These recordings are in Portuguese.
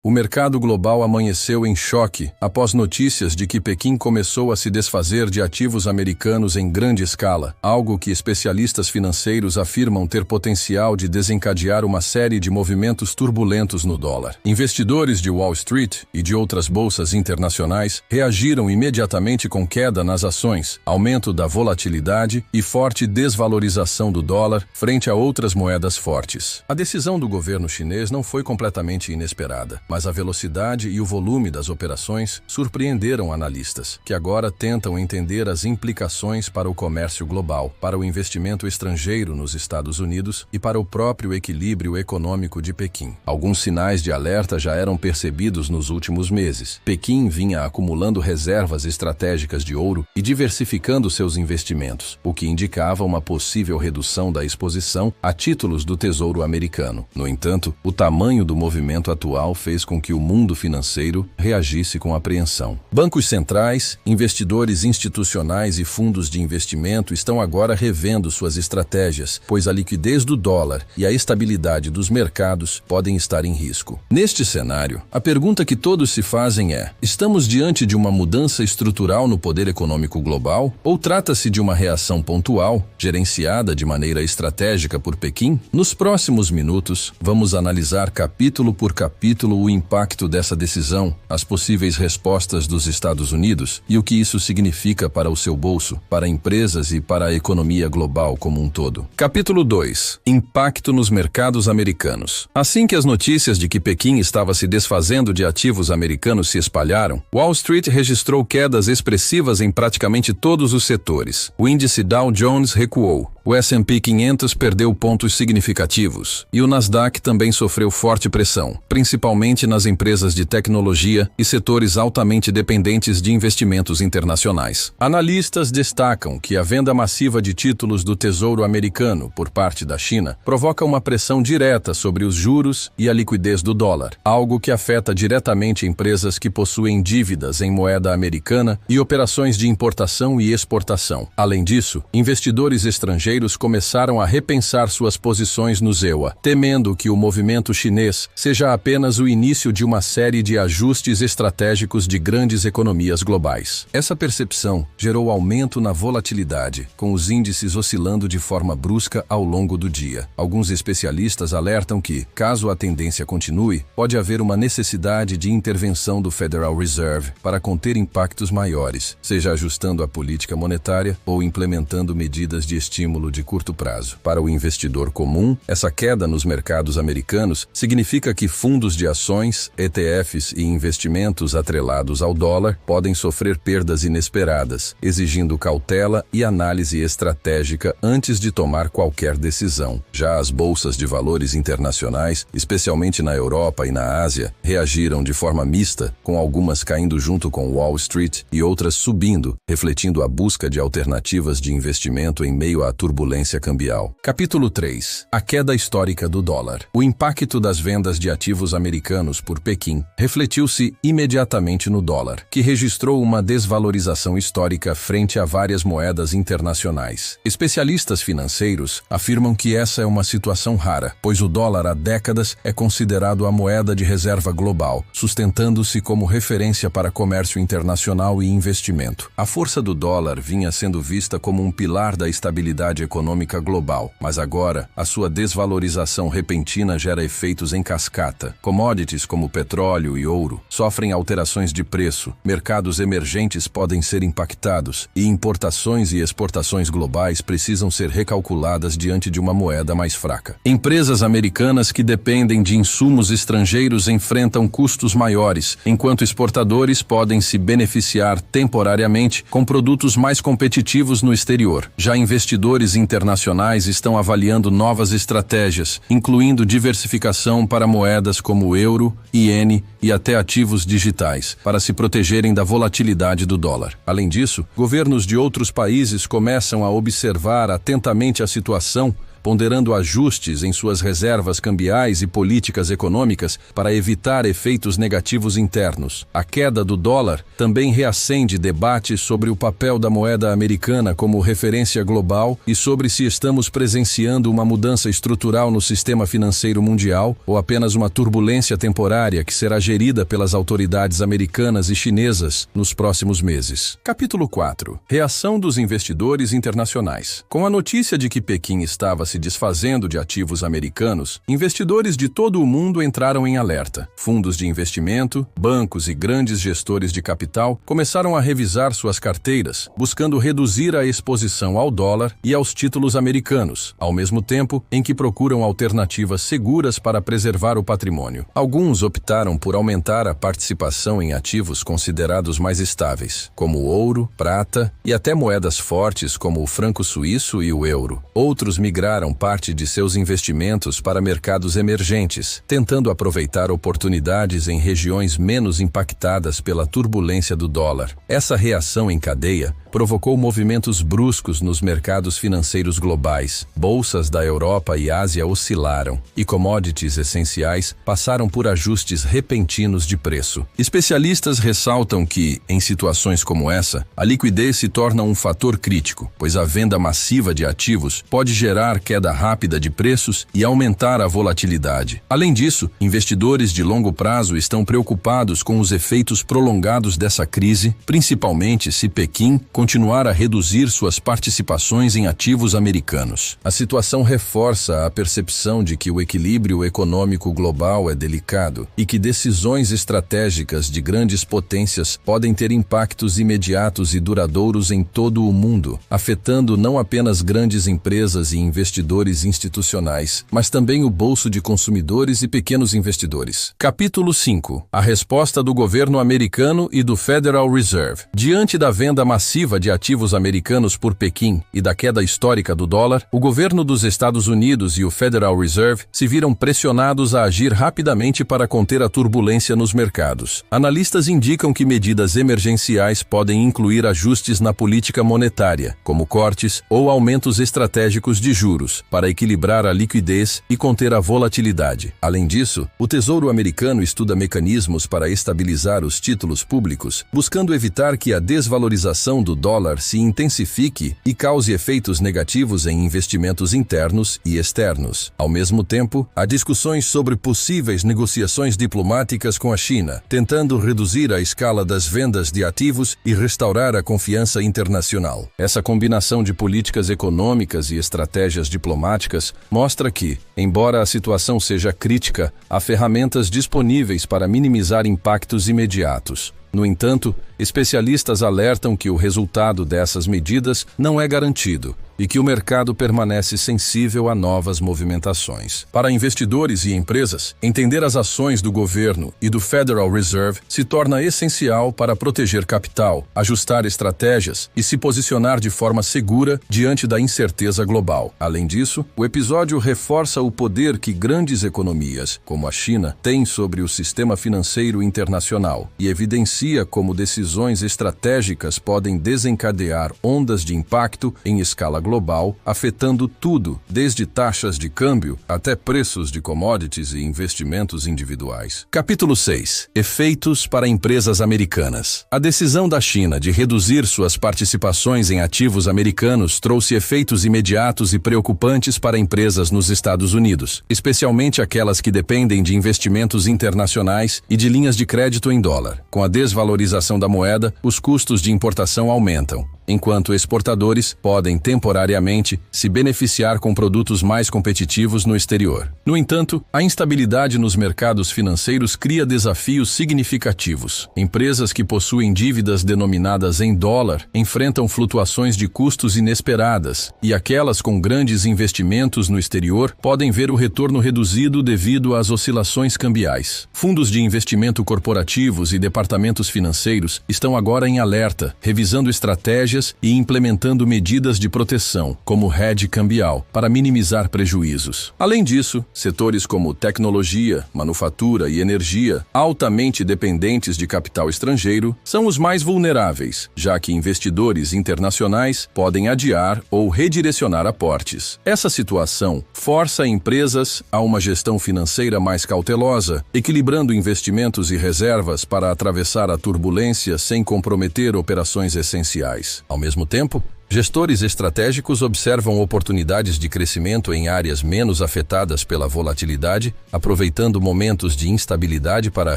O mercado global amanheceu em choque após notícias de que Pequim começou a se desfazer de ativos americanos em grande escala, algo que especialistas financeiros afirmam ter potencial de desencadear uma série de movimentos turbulentos no dólar. Investidores de Wall Street e de outras bolsas internacionais reagiram imediatamente com queda nas ações, aumento da volatilidade e forte desvalorização do dólar frente a outras moedas fortes. A decisão do governo chinês não foi completamente inesperada, mas a velocidade e o volume das operações surpreenderam analistas, que agora tentam entender as implicações para o comércio global, para o investimento estrangeiro nos Estados Unidos e para o próprio equilíbrio econômico de Pequim. Alguns sinais de alerta já eram percebidos nos últimos meses. Pequim vinha acumulando reservas estratégicas de ouro e diversificando seus investimentos, o que indicava uma possível redução da exposição a títulos do Tesouro Americano. No entanto, o tamanho do movimento atual fez com que o mundo financeiro reagisse com apreensão. Bancos centrais, investidores institucionais e fundos de investimento estão agora revendo suas estratégias, pois a liquidez do dólar e a estabilidade dos mercados podem estar em risco. Neste cenário, a pergunta que todos se fazem é: estamos diante de uma mudança estrutural no poder econômico global? Ou trata-se de uma reação pontual, gerenciada de maneira estratégica por Pequim? Nos próximos minutos, vamos analisar capítulo por capítulo o impacto dessa decisão, as possíveis respostas dos Estados Unidos e o que isso significa para o seu bolso, para empresas e para a economia global como um todo. Capítulo 2. Impacto nos mercados americanos. Assim que as notícias de que Pequim estava se desfazendo de ativos americanos se espalharam, Wall Street registrou quedas expressivas em praticamente todos os setores. O índice Dow Jones recuou. O S&P 500 perdeu pontos significativos e o Nasdaq também sofreu forte pressão, principalmente nas empresas de tecnologia e setores altamente dependentes de investimentos internacionais. Analistas destacam que a venda massiva de títulos do Tesouro Americano por parte da China provoca uma pressão direta sobre os juros e a liquidez do dólar, algo que afeta diretamente empresas que possuem dívidas em moeda americana e operações de importação e exportação. Além disso, investidores estrangeiros começaram a repensar suas posições no ZEWA, temendo que o movimento chinês seja apenas o início de uma série de ajustes estratégicos de grandes economias globais. Essa percepção gerou aumento na volatilidade, com os índices oscilando de forma brusca ao longo do dia. Alguns especialistas alertam que, caso a tendência continue, pode haver uma necessidade de intervenção do Federal Reserve para conter impactos maiores, seja ajustando a política monetária ou implementando medidas de estímulo de curto prazo. Para o investidor comum, essa queda nos mercados americanos significa que fundos de ações, ETFs e investimentos atrelados ao dólar podem sofrer perdas inesperadas, exigindo cautela e análise estratégica antes de tomar qualquer decisão. Já as bolsas de valores internacionais, especialmente na Europa e na Ásia, reagiram de forma mista, com algumas caindo junto com Wall Street e outras subindo, refletindo a busca de alternativas de investimento em meio à turbulência cambial. Capítulo 3. A queda histórica do dólar. O impacto das vendas de ativos americanos por Pequim refletiu-se imediatamente no dólar, que registrou uma desvalorização histórica frente a várias moedas internacionais. Especialistas financeiros afirmam que essa é uma situação rara, pois o dólar há décadas é considerado a moeda de reserva global, sustentando-se como referência para comércio internacional e investimento. A força do dólar vinha sendo vista como um pilar da estabilidade econômica global, mas agora a sua desvalorização repentina gera efeitos em cascata. Commodities como petróleo e ouro sofrem alterações de preço, mercados emergentes podem ser impactados e importações e exportações globais precisam ser recalculadas diante de uma moeda mais fraca. Empresas americanas que dependem de insumos estrangeiros enfrentam custos maiores, enquanto exportadores podem se beneficiar temporariamente com produtos mais competitivos no exterior. Já investidores internacionais estão avaliando novas estratégias, incluindo diversificação para moedas como euro, iene e até ativos digitais, para se protegerem da volatilidade do dólar. Além disso, governos de outros países começam a observar atentamente a situação ponderando ajustes em suas reservas cambiais e políticas econômicas para evitar efeitos negativos internos. A queda do dólar também reacende debates sobre o papel da moeda americana como referência global e sobre se estamos presenciando uma mudança estrutural no sistema financeiro mundial ou apenas uma turbulência temporária que será gerida pelas autoridades americanas e chinesas nos próximos meses. Capítulo 4. Reação dos investidores internacionais. Com a notícia de que Pequim estava se desfazendo de ativos americanos, investidores de todo o mundo entraram em alerta. Fundos de investimento, bancos e grandes gestores de capital começaram a revisar suas carteiras, buscando reduzir a exposição ao dólar e aos títulos americanos, ao mesmo tempo em que procuram alternativas seguras para preservar o patrimônio. Alguns optaram por aumentar a participação em ativos considerados mais estáveis, como o ouro, prata e até moedas fortes como o franco suíço e o euro. Outros migraram parte de seus investimentos para mercados emergentes, tentando aproveitar oportunidades em regiões menos impactadas pela turbulência do dólar. Essa reação em cadeia provocou movimentos bruscos nos mercados financeiros globais. Bolsas da Europa e Ásia oscilaram e commodities essenciais passaram por ajustes repentinos de preço. Especialistas ressaltam que, em situações como essa, a liquidez se torna um fator crítico, pois a venda massiva de ativos pode gerar queda rápida de preços e aumentar a volatilidade. Além disso, investidores de longo prazo estão preocupados com os efeitos prolongados dessa crise, principalmente se Pequim continuar a reduzir suas participações em ativos americanos. A situação reforça a percepção de que o equilíbrio econômico global é delicado e que decisões estratégicas de grandes potências podem ter impactos imediatos e duradouros em todo o mundo, afetando não apenas grandes empresas e investidores institucionais, mas também o bolso de consumidores e pequenos investidores. Capítulo 5. A resposta do governo americano e do Federal Reserve. Diante da venda massiva de ativos americanos por Pequim e da queda histórica do dólar, o governo dos Estados Unidos e o Federal Reserve se viram pressionados a agir rapidamente para conter a turbulência nos mercados. Analistas indicam que medidas emergenciais podem incluir ajustes na política monetária, como cortes ou aumentos estratégicos de juros, para equilibrar a liquidez e conter a volatilidade. Além disso, o Tesouro americano estuda mecanismos para estabilizar os títulos públicos, buscando evitar que a desvalorização do dólar se intensifique e cause efeitos negativos em investimentos internos e externos. Ao mesmo tempo, há discussões sobre possíveis negociações diplomáticas com a China, tentando reduzir a escala das vendas de ativos e restaurar a confiança internacional. Essa combinação de políticas econômicas e estratégias diplomáticas mostra que, embora a situação seja crítica, há ferramentas disponíveis para minimizar impactos imediatos. No entanto, especialistas alertam que o resultado dessas medidas não é garantido e que o mercado permanece sensível a novas movimentações. Para investidores e empresas, entender as ações do governo e do Federal Reserve se torna essencial para proteger capital, ajustar estratégias e se posicionar de forma segura diante da incerteza global. Além disso, o episódio reforça o poder que grandes economias, como a China, têm sobre o sistema financeiro internacional e evidencia como decisões estratégicas podem desencadear ondas de impacto em escala global, afetando tudo, desde taxas de câmbio até preços de commodities e investimentos individuais. Capítulo 6. Efeitos para empresas americanas. A decisão da China de reduzir suas participações em ativos americanos trouxe efeitos imediatos e preocupantes para empresas nos Estados Unidos, especialmente aquelas que dependem de investimentos internacionais e de linhas de crédito em dólar. Com a desvalorização da moeda, os custos de importação aumentam, enquanto exportadores podem temporariamente se beneficiar com produtos mais competitivos no exterior. No entanto, a instabilidade nos mercados financeiros cria desafios significativos. Empresas que possuem dívidas denominadas em dólar enfrentam flutuações de custos inesperadas, e aquelas com grandes investimentos no exterior podem ver o retorno reduzido devido às oscilações cambiais. Fundos de investimento corporativos e departamentos financeiros estão agora em alerta, revisando estratégias estratégias e implementando medidas de proteção, como hedge cambial, para minimizar prejuízos. Além disso, setores como tecnologia, manufatura e energia, altamente dependentes de capital estrangeiro, são os mais vulneráveis, já que investidores internacionais podem adiar ou redirecionar aportes. Essa situação força empresas a uma gestão financeira mais cautelosa, equilibrando investimentos e reservas para atravessar a turbulência sem comprometer operações essenciais. Ao mesmo tempo, gestores estratégicos observam oportunidades de crescimento em áreas menos afetadas pela volatilidade, aproveitando momentos de instabilidade para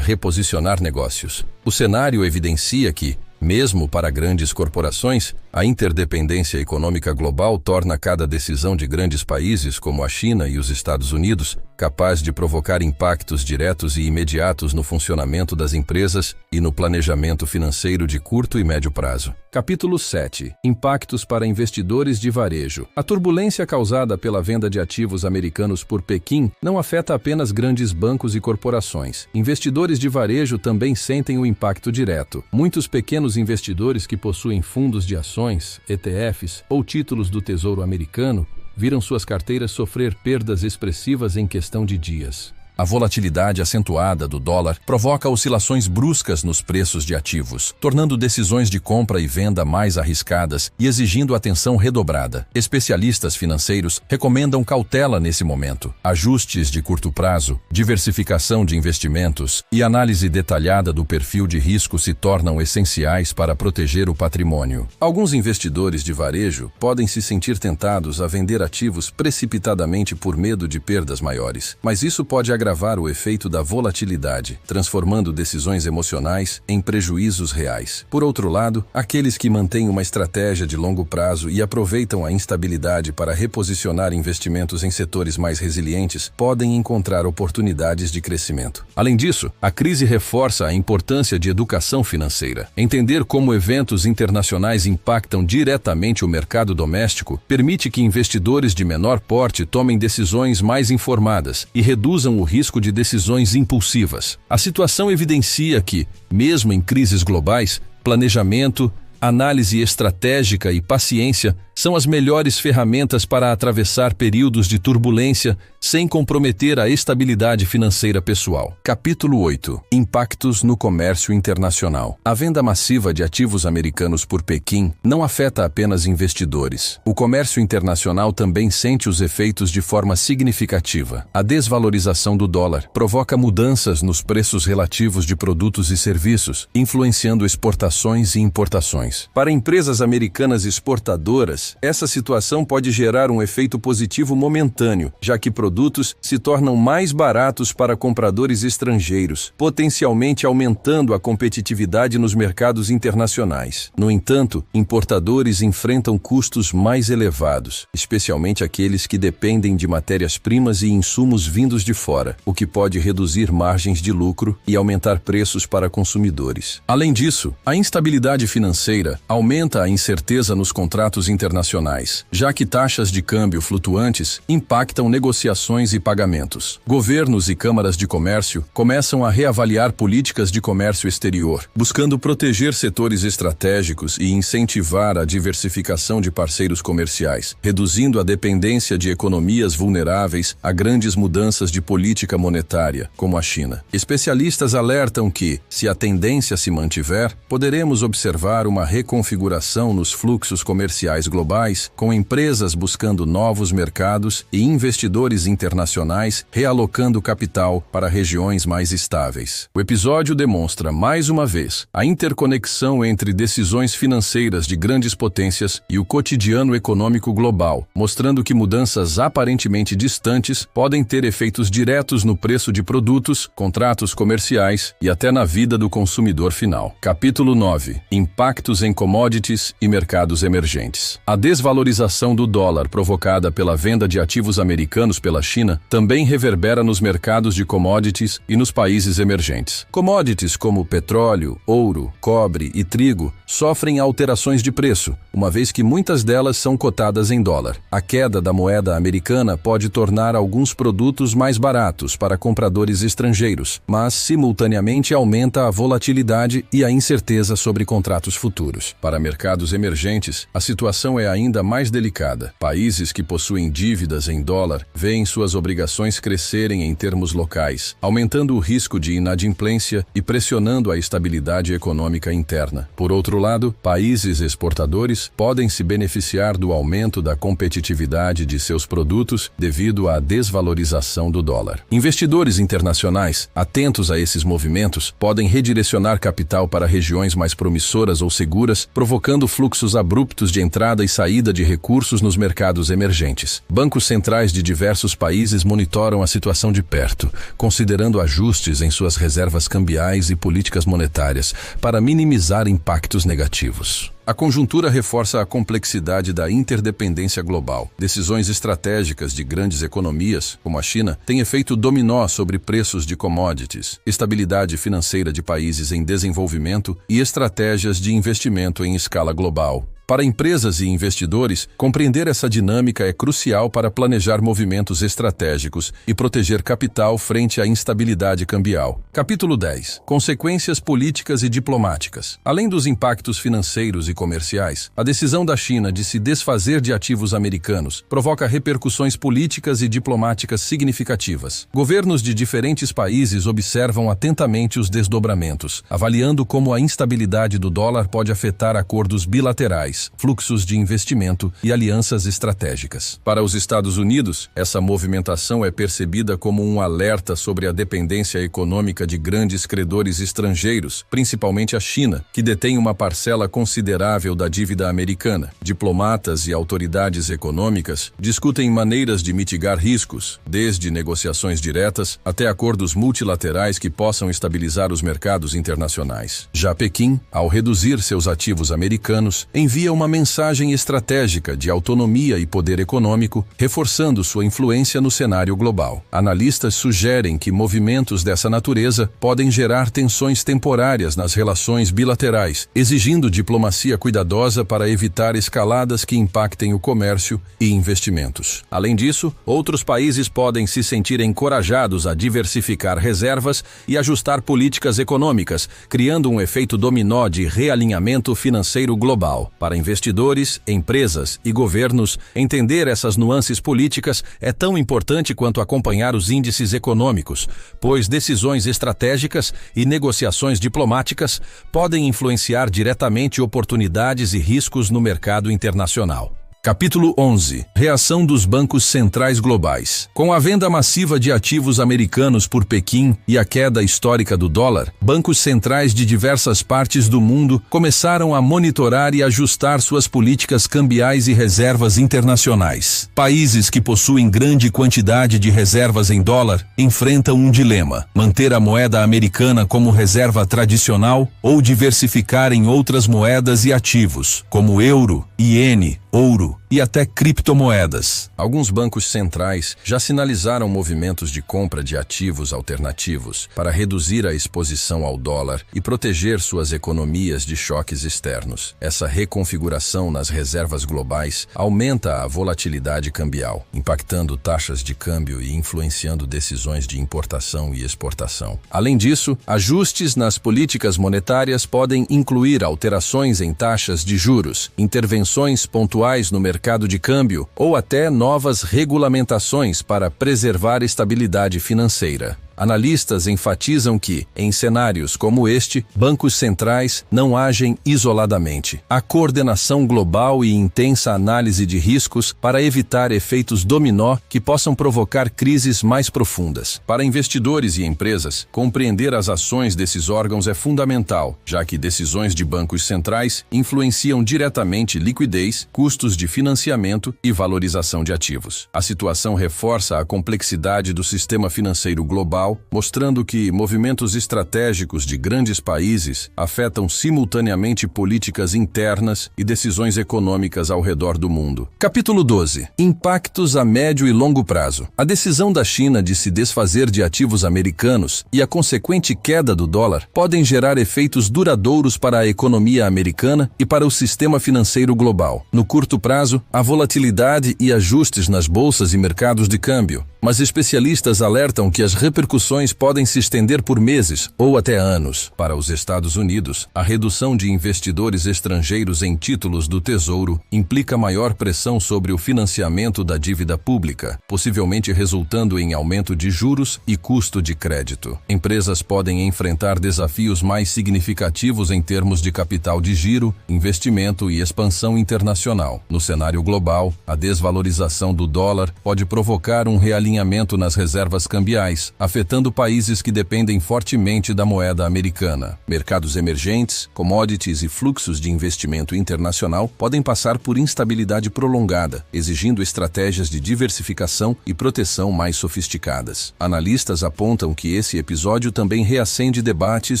reposicionar negócios. O cenário evidencia que, mesmo para grandes corporações, a interdependência econômica global torna cada decisão de grandes países como a China e os Estados Unidos capaz de provocar impactos diretos e imediatos no funcionamento das empresas e no planejamento financeiro de curto e médio prazo. Capítulo 7. Impactos para investidores de varejo. A turbulência causada pela venda de ativos americanos por Pequim não afeta apenas grandes bancos e corporações. Investidores de varejo também sentem o impacto direto. Muitos pequenos investidores que possuem fundos de ações, ETFs ou títulos do Tesouro Americano viram suas carteiras sofrer perdas expressivas em questão de dias. A volatilidade acentuada do dólar provoca oscilações bruscas nos preços de ativos, tornando decisões de compra e venda mais arriscadas e exigindo atenção redobrada. Especialistas financeiros recomendam cautela nesse momento. Ajustes de curto prazo, diversificação de investimentos e análise detalhada do perfil de risco se tornam essenciais para proteger o patrimônio. Alguns investidores de varejo podem se sentir tentados a vender ativos precipitadamente por medo de perdas maiores, mas isso pode agravar o efeito da volatilidade, transformando decisões emocionais em prejuízos reais. Por outro lado, aqueles que mantêm uma estratégia de longo prazo e aproveitam a instabilidade para reposicionar investimentos em setores mais resilientes podem encontrar oportunidades de crescimento. Além disso, a crise reforça a importância de educação financeira. Entender como eventos internacionais impactam diretamente o mercado doméstico permite que investidores de menor porte tomem decisões mais informadas e reduzam o risco de decisões impulsivas. A situação evidencia que, mesmo em crises globais, planejamento, análise estratégica e paciência são as melhores ferramentas para atravessar períodos de turbulência sem comprometer a estabilidade financeira pessoal. Capítulo 8. Impactos no comércio internacional. A venda massiva de ativos americanos por Pequim não afeta apenas investidores. O comércio internacional também sente os efeitos de forma significativa. A desvalorização do dólar provoca mudanças nos preços relativos de produtos e serviços, influenciando exportações e importações. Para empresas americanas exportadoras, essa situação pode gerar um efeito positivo momentâneo, já que produtos se tornam mais baratos para compradores estrangeiros, potencialmente aumentando a competitividade nos mercados internacionais. No entanto, importadores enfrentam custos mais elevados, especialmente aqueles que dependem de matérias-primas e insumos vindos de fora, o que pode reduzir margens de lucro e aumentar preços para consumidores. Além disso, a instabilidade financeira aumenta a incerteza nos contratos internacionais, já que taxas de câmbio flutuantes impactam negociações e pagamentos. Governos e câmaras de comércio começam a reavaliar políticas de comércio exterior, buscando proteger setores estratégicos e incentivar a diversificação de parceiros comerciais, reduzindo a dependência de economias vulneráveis a grandes mudanças de política monetária, como a China. Especialistas alertam que, se a tendência se mantiver, poderemos observar uma reconfiguração nos fluxos comerciais globais, com empresas buscando novos mercados e investidores internacionais realocando capital para regiões mais estáveis. O episódio demonstra, mais uma vez, a interconexão entre decisões financeiras de grandes potências e o cotidiano econômico global, mostrando que mudanças aparentemente distantes podem ter efeitos diretos no preço de produtos, contratos comerciais e até na vida do consumidor final. Capítulo 9. Impactos em commodities e mercados emergentes. A desvalorização do dólar provocada pela venda de ativos americanos pela China também reverbera nos mercados de commodities e nos países emergentes. Commodities como petróleo, ouro, cobre e trigo sofrem alterações de preço, uma vez que muitas delas são cotadas em dólar. A queda da moeda americana pode tornar alguns produtos mais baratos para compradores estrangeiros, mas simultaneamente aumenta a volatilidade e a incerteza sobre contratos futuros. futuros. Para mercados emergentes, a situação é ainda mais delicada. Países que possuem dívidas em dólar veem suas obrigações crescerem em termos locais, aumentando o risco de inadimplência e pressionando a estabilidade econômica interna. Por outro lado, países exportadores podem se beneficiar do aumento da competitividade de seus produtos devido à desvalorização do dólar. Investidores internacionais, atentos a esses movimentos, podem redirecionar capital para regiões mais promissoras ou seguras, provocando fluxos abruptos de entrada e saída de recursos nos mercados emergentes. Bancos centrais de diversos países monitoram a situação de perto, considerando ajustes em suas reservas cambiais e políticas monetárias para minimizar impactos negativos. A conjuntura reforça a complexidade da interdependência global. Decisões estratégicas de grandes economias, como a China, têm efeito dominó sobre preços de commodities, estabilidade financeira de países em desenvolvimento e estratégias de investimento em escala global. Para empresas e investidores, compreender essa dinâmica é crucial para planejar movimentos estratégicos e proteger capital frente à instabilidade cambial. Capítulo 10. Consequências políticas e diplomáticas. Além dos impactos financeiros e comerciais, a decisão da China de se desfazer de ativos americanos provoca repercussões políticas e diplomáticas significativas. Governos de diferentes países observam atentamente os desdobramentos, avaliando como a instabilidade do dólar pode afetar acordos bilaterais, fluxos de investimento e alianças estratégicas. Para os Estados Unidos, essa movimentação é percebida como um alerta sobre a dependência econômica de grandes credores estrangeiros, principalmente a China, que detém uma parcela considerável da dívida americana. Diplomatas e autoridades econômicas discutem maneiras de mitigar riscos, desde negociações diretas até acordos multilaterais que possam estabilizar os mercados internacionais. Já Pequim, ao reduzir seus ativos americanos, envia uma mensagem estratégica de autonomia e poder econômico, reforçando sua influência no cenário global. Analistas sugerem que movimentos dessa natureza podem gerar tensões temporárias nas relações bilaterais, exigindo diplomacia cuidadosa para evitar escaladas que impactem o comércio e investimentos. Além disso, outros países podem se sentir encorajados a diversificar reservas e ajustar políticas econômicas, criando um efeito dominó de realinhamento financeiro global. Para investidores, empresas e governos, entender essas nuances políticas é tão importante quanto acompanhar os índices econômicos, pois decisões estratégicas e negociações diplomáticas podem influenciar diretamente oportunidades e riscos no mercado internacional. Capítulo 11. Reação dos bancos centrais globais. Com a venda massiva de ativos americanos por Pequim e a queda histórica do dólar, bancos centrais de diversas partes do mundo começaram a monitorar e ajustar suas políticas cambiais e reservas internacionais. Países que possuem grande quantidade de reservas em dólar enfrentam um dilema: manter a moeda americana como reserva tradicional ou diversificar em outras moedas e ativos, como euro, iene, ouro e até criptomoedas. Alguns bancos centrais já sinalizaram movimentos de compra de ativos alternativos para reduzir a exposição ao dólar e proteger suas economias de choques externos. Essa reconfiguração nas reservas globais aumenta a volatilidade cambial, impactando taxas de câmbio e influenciando decisões de importação e exportação. Além disso, ajustes nas políticas monetárias podem incluir alterações em taxas de juros, intervenções pontuais no mercado de câmbio ou até novas regulamentações para preservar estabilidade financeira. Analistas enfatizam que, em cenários como este, bancos centrais não agem isoladamente. Há coordenação global e intensa análise de riscos para evitar efeitos dominó que possam provocar crises mais profundas. Para investidores e empresas, compreender as ações desses órgãos é fundamental, já que decisões de bancos centrais influenciam diretamente liquidez, custos de financiamento e valorização de ativos. A situação reforça a complexidade do sistema financeiro global, mostrando que movimentos estratégicos de grandes países afetam simultaneamente políticas internas e decisões econômicas ao redor do mundo. Capítulo 12. Impactos a médio e longo prazo. A decisão da China de se desfazer de ativos americanos e a consequente queda do dólar podem gerar efeitos duradouros para a economia americana e para o sistema financeiro global. No curto prazo, a volatilidade e ajustes nas bolsas e mercados de câmbio, mas especialistas alertam que as repercussões podem se estender por meses ou até anos. Para os Estados Unidos, a redução de investidores estrangeiros em títulos do Tesouro implica maior pressão sobre o financiamento da dívida pública, possivelmente resultando em aumento de juros e custo de crédito. Empresas podem enfrentar desafios mais significativos em termos de capital de giro, investimento e expansão internacional. No cenário global, a desvalorização do dólar pode provocar um realinhamento nas reservas cambiais, afetando países que dependem fortemente da moeda americana. Mercados emergentes, commodities e fluxos de investimento internacional podem passar por instabilidade prolongada, exigindo estratégias de diversificação e proteção mais sofisticadas. Analistas apontam que esse episódio também reacende debates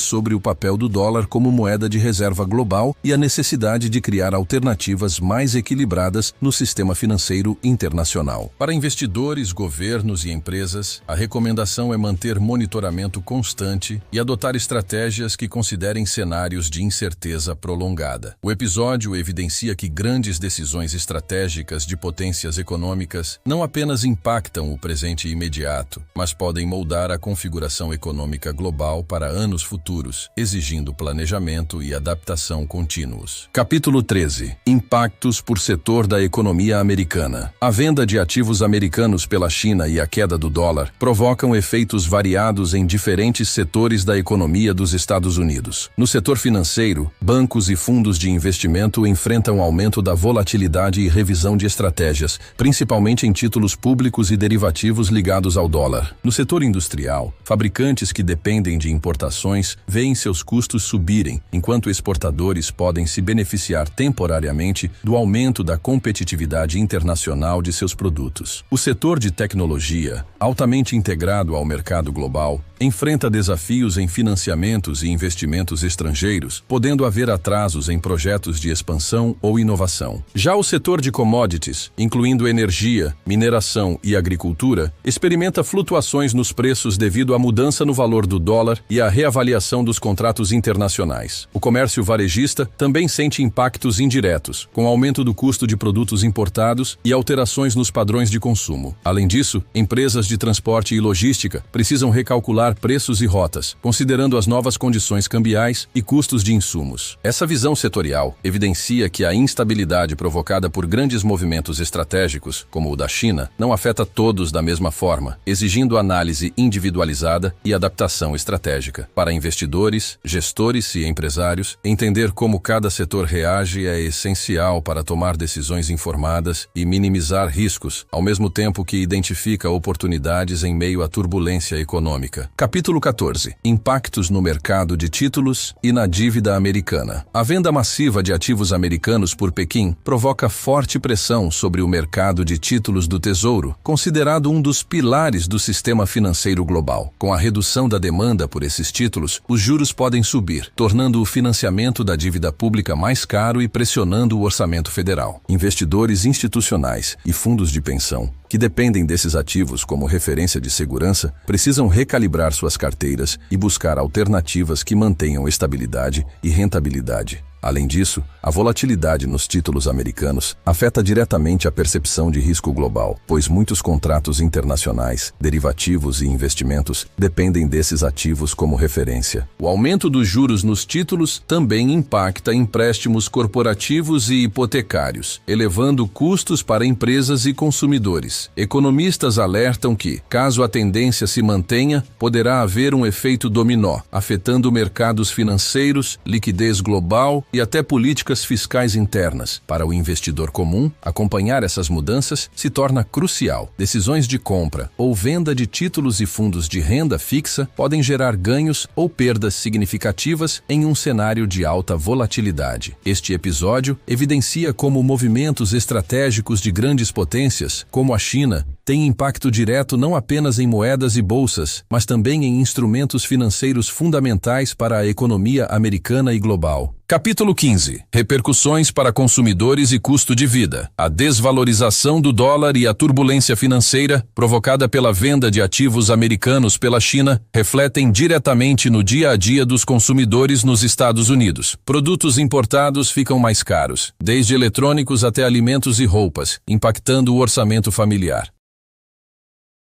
sobre o papel do dólar como moeda de reserva global e a necessidade de criar alternativas mais equilibradas no sistema financeiro internacional. Para investidores, governos e empresas, a recomendação é manter monitoramento constante e adotar estratégias que considerem cenários de incerteza prolongada. O episódio evidencia que grandes decisões estratégicas de potências econômicas não apenas impactam o presente imediato, mas podem moldar a configuração econômica global para anos futuros, exigindo planejamento e adaptação contínuos. Capítulo 13. Impactos por setor da economia americana. A venda de ativos americanos pela China e a queda do dólar provocam efeitos variados em diferentes setores da economia dos Estados Unidos. No setor financeiro, bancos e fundos de investimento enfrentam aumento da volatilidade e revisão de estratégias, principalmente em títulos públicos e derivativos ligados ao dólar. No setor industrial, fabricantes que dependem de importações veem seus custos subirem, enquanto exportadores podem se beneficiar temporariamente do aumento da competitividade internacional de seus produtos. O setor de tecnologia, altamente integrado ao mercado global, enfrenta desafios em financiamentos e investimentos estrangeiros, podendo haver atrasos em projetos de expansão ou inovação. Já o setor de commodities, incluindo energia, mineração e agricultura, experimenta flutuações nos preços devido à mudança no valor do dólar e à reavaliação dos contratos internacionais. O comércio varejista também sente impactos indiretos, com aumento do custo de produtos importados e alterações nos padrões de consumo. Além disso, empresas de transporte e logística precisam recalcular preços e rotas, considerando as novas condições cambiais e custos de insumos. Essa visão setorial evidencia que a instabilidade provocada por grandes movimentos estratégicos, como o da China, não afeta todos da mesma forma, exigindo análise individualizada e adaptação estratégica. Para investidores, gestores e empresários, entender como cada setor reage é essencial para tomar decisões informadas e minimizar riscos, ao mesmo tempo que identifica oportunidades em meio à turbulência econômica. Capítulo 14. Impactos no mercado de títulos e na dívida americana. A venda massiva de ativos americanos por Pequim provoca forte pressão sobre o mercado de títulos do Tesouro, considerado um dos pilares do sistema financeiro global. Com a redução da demanda por esses títulos, os juros podem subir, tornando o financiamento da dívida pública mais caro e pressionando o orçamento federal. Investidores institucionais e fundos de pensão que dependem desses ativos como referência de segurança, precisam recalibrar suas carteiras e buscar alternativas que mantenham estabilidade e rentabilidade. Além disso, a volatilidade nos títulos americanos afeta diretamente a percepção de risco global, pois muitos contratos internacionais, derivativos e investimentos dependem desses ativos como referência. O aumento dos juros nos títulos também impacta empréstimos corporativos e hipotecários, elevando custos para empresas e consumidores. Economistas alertam que, caso a tendência se mantenha, poderá haver um efeito dominó, afetando mercados financeiros, liquidez global e até políticas fiscais internas. Para o investidor comum, acompanhar essas mudanças se torna crucial. Decisões de compra ou venda de títulos e fundos de renda fixa podem gerar ganhos ou perdas significativas em um cenário de alta volatilidade. Este episódio evidencia como movimentos estratégicos de grandes potências, como a China, têm impacto direto não apenas em moedas e bolsas, mas também em instrumentos financeiros fundamentais para a economia americana e global. Capítulo 15. Repercussões para consumidores e custo de vida. A desvalorização do dólar e a turbulência financeira, provocada pela venda de ativos americanos pela China, refletem diretamente no dia a dia dos consumidores nos Estados Unidos. Produtos importados ficam mais caros, desde eletrônicos até alimentos e roupas, impactando o orçamento familiar.